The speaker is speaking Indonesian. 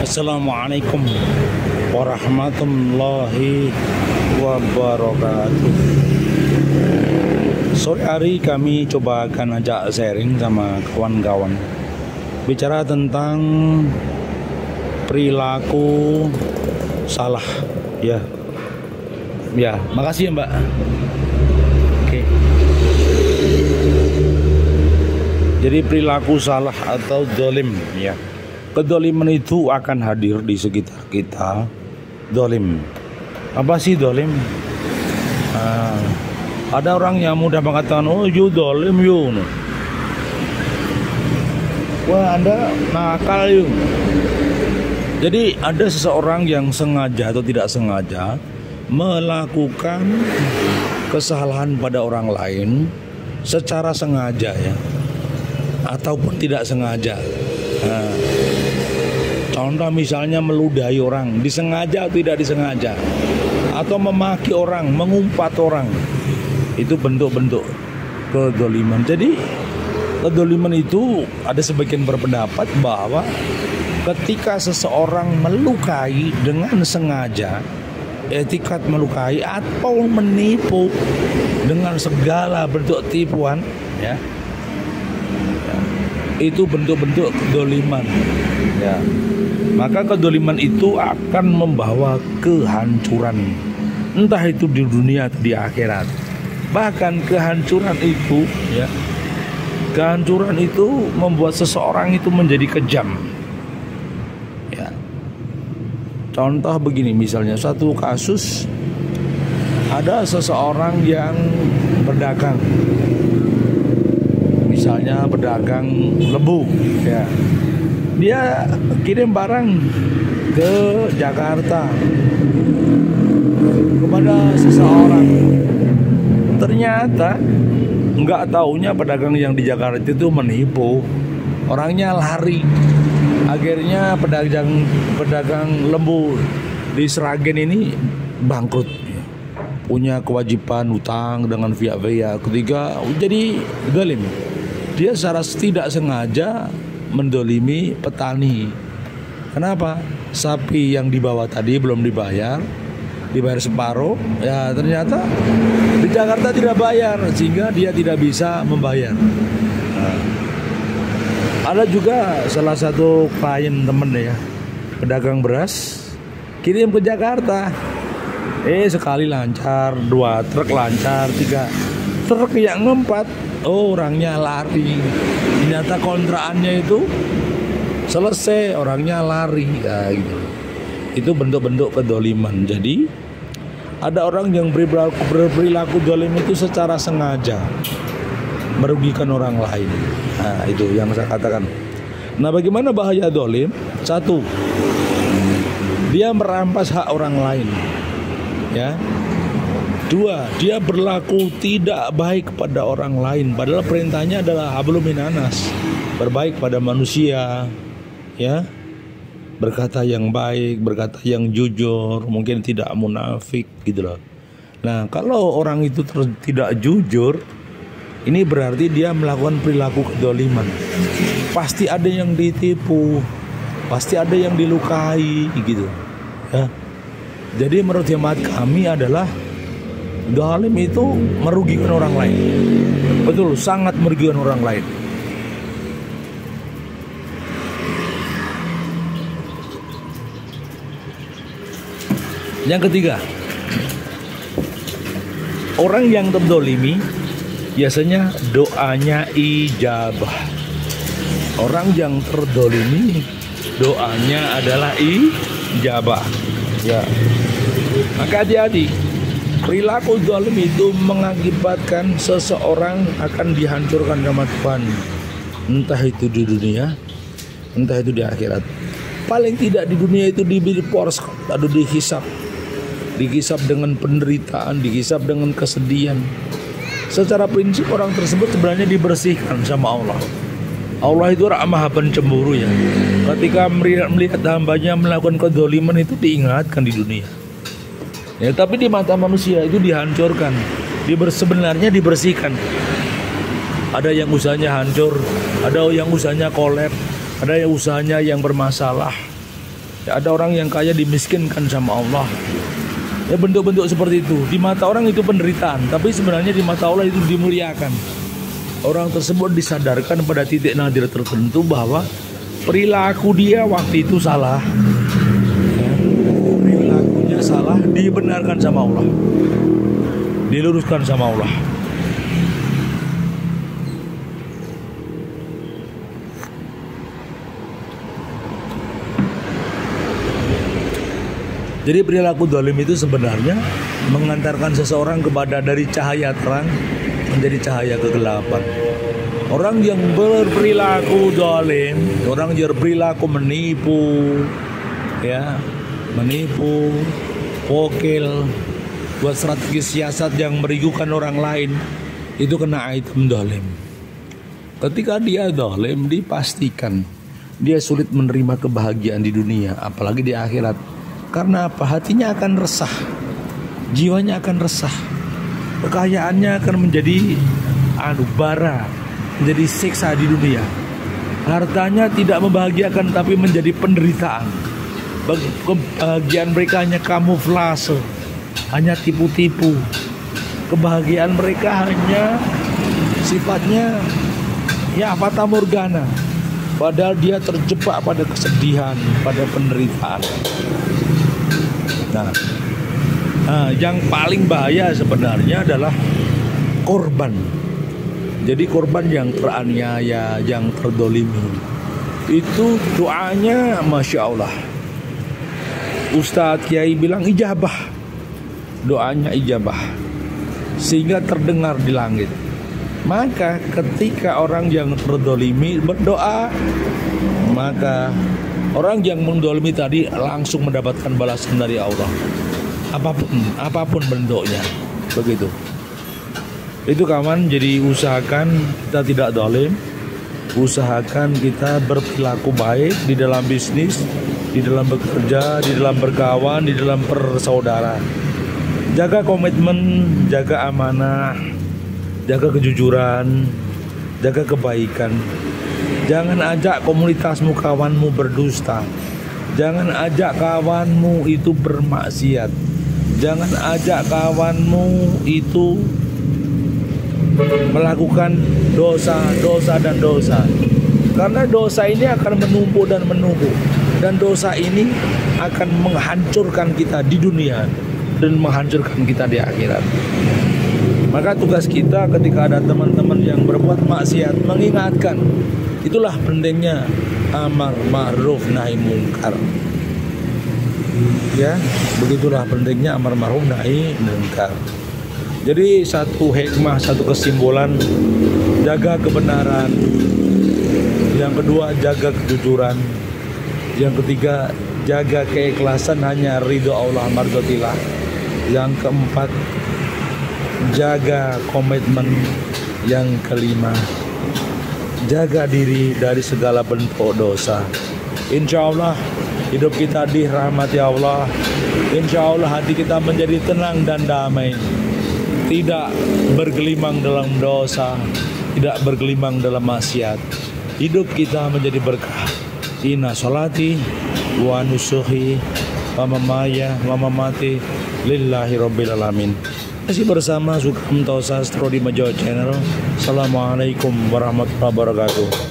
Assalamualaikum warahmatullahi wabarakatuh. Sore hari kami coba akan ajak sharing sama kawan-kawan, bicara tentang perilaku salah. Ya, makasih ya Mbak. Oke. Jadi perilaku salah atau dolim, ya. Kedoliman itu akan hadir di sekitar kita. Dolim. Apa sih dolim? Ada orang yang mudah mengatakan, oh you dolim you. Wah Anda nakal you. Jadi ada seseorang yang sengaja atau tidak sengaja melakukan kesalahan pada orang lain secara sengaja ya, ataupun tidak sengaja. Contoh misalnya meludahi orang, disengaja atau tidak disengaja, atau memaki orang, mengumpat orang, itu bentuk-bentuk kedoliman. Jadi kedoliman itu ada sebagian berpendapat bahwa ketika seseorang melukai dengan sengaja, etikat melukai atau menipu dengan segala bentuk tipuan, ya, itu bentuk-bentuk kedoliman, ya. Maka kedoliman itu akan membawa kehancuran, entah itu di dunia atau di akhirat. Bahkan kehancuran itu, ya, kehancuran itu membuat seseorang itu menjadi kejam. Ya. Contoh begini, misalnya satu kasus, ada seseorang yang berdagang, misalnya pedagang lembu, ya. Dia kirim barang ke Jakarta kepada seseorang. Ternyata nggak taunya pedagang yang di Jakarta itu menipu. Orangnya lari. Akhirnya pedagang lembu di Sragen ini bangkrut. Punya kewajiban utang dengan via-via. Ketiga, jadi dolim. Dia secara tidak sengaja mendolimi petani. Kenapa? Sapi yang dibawa tadi belum dibayar separuh, ya ternyata di Jakarta tidak bayar, sehingga dia tidak bisa membayar. Ada juga salah satu klien temen ya, pedagang beras, kirim ke Jakarta. Sekali lancar, 2 truk lancar, 3 truk yang ngempat. Orangnya lari. Ternyata kontraannya itu selesai, orangnya lari. Ya, gitu. Itu bentuk-bentuk kedoliman. Jadi ada orang yang berperilaku dolim itu secara sengaja merugikan orang lain. Nah, itu yang saya katakan. Nah, bagaimana bahaya dolim? 1, dia merampas hak orang lain. Ya. 2, dia berlaku tidak baik kepada orang lain. Padahal perintahnya adalah hablum minanas, berbaik pada manusia, ya, berkata yang baik, berkata yang jujur, mungkin tidak munafik, gitu loh. Nah, kalau orang itu tidak jujur, ini berarti dia melakukan perilaku kedoliman. Pasti ada yang ditipu, pasti ada yang dilukai, gitu, ya. Jadi menurut hemat kami adalah dolim itu merugikan orang lain. Betul, sangat merugikan orang lain. Yang ketiga, orang yang terdolimi biasanya doanya ijabah. Orang yang terdolimi doanya adalah ijabah. Ya, maka hati-hati. Perilaku zalim itu mengakibatkan seseorang akan dihancurkan sama Tuhan, entah itu di dunia, entah itu di akhirat. Paling tidak di dunia itu diberi pors atau dihisap dengan penderitaan, dihisap dengan kesedihan. Secara prinsip orang tersebut sebenarnya dibersihkan sama Allah. Allah itu Maha Pencemburu ya. Ketika melihat hambanya melakukan kedoliman itu diingatkan di dunia. Ya, tapi di mata manusia itu dihancurkan, sebenarnya dibersihkan. Ada yang usahanya hancur, ada yang usahanya kolab, ada yang usahanya yang bermasalah. Ya, ada orang yang kaya dimiskinkan sama Allah. Ya, bentuk-bentuk seperti itu. Di mata orang itu penderitaan, tapi sebenarnya di mata Allah itu dimuliakan. Orang tersebut disadarkan pada titik nadir tertentu bahwa perilaku dia waktu itu salah. Ya, perilakunya salah, dibenarkan sama Allah, diluruskan sama Allah. Jadi perilaku zalim itu sebenarnya mengantarkan seseorang kepada dari cahaya terang menjadi cahaya kegelapan. Orang yang berperilaku zalim, orang yang berperilaku menipu, ya, menipu, wakil, buat strategi siasat yang merugikan orang lain, itu kena item zalim. Ketika dia zalim, dipastikan dia sulit menerima kebahagiaan di dunia, apalagi di akhirat. Karena apa? Hatinya akan resah, jiwanya akan resah, kekayaannya akan menjadi bara, menjadi siksa di dunia. Hartanya tidak membahagiakan tapi menjadi penderitaan. Kebahagiaan mereka hanya kamuflase, hanya tipu-tipu. Kebahagiaan mereka hanya sifatnya ya fata morgana, padahal dia terjebak pada kesedihan, pada penderitaan. Nah, yang paling bahaya sebenarnya adalah korban. Jadi korban yang teraniaya, yang terdolimi, itu doanya Masya Allah. Ustadz Kiai bilang ijabah, doanya ijabah, sehingga terdengar di langit. Maka ketika orang yang terdolimi berdoa, maka orang yang mendolimi tadi langsung mendapatkan balasan dari Allah, apapun bentuknya, begitu. Itu kawan, jadi usahakan kita tidak dolim, usahakan kita berperilaku baik di dalam bisnis, di dalam bekerja, di dalam berkawan, di dalam persaudaraan. Jaga komitmen, jaga amanah, jaga kejujuran, jaga kebaikan. Jangan ajak komunitasmu, kawanmu berdusta. Jangan ajak kawanmu itu bermaksiat. Jangan ajak kawanmu itu melakukan dosa dan dosa. Karena dosa ini akan menumpuk dan menumpuk. Dan dosa ini akan menghancurkan kita di dunia dan menghancurkan kita di akhirat. Maka tugas kita ketika ada teman-teman yang berbuat maksiat, mengingatkan. Itulah pentingnya amar ma'ruf nahi mungkar. Ya, begitulah pentingnya amar ma'ruf nahi mungkar. Jadi satu hikmah, satu kesimpulan, jaga kebenaran. Yang kedua, jaga kejujuran. Yang ketiga, jaga keikhlasan, hanya ridho Allah mardotillah. Yang keempat, jaga komitmen. Yang kelima, jaga diri dari segala bentuk dosa. Insya Allah hidup kita dirahmati Allah. Insya Allah hati kita menjadi tenang dan damai, tidak bergelimang dalam dosa, tidak bergelimang dalam maksiat. Hidup kita menjadi berkah. Inna sholati wa nusuhi wa mamaya wa mamati lillahi rabbil alamin. Masih bersama Sugeng Sastro di Majawa Channel. Assalamualaikum warahmatullahi wabarakatuh.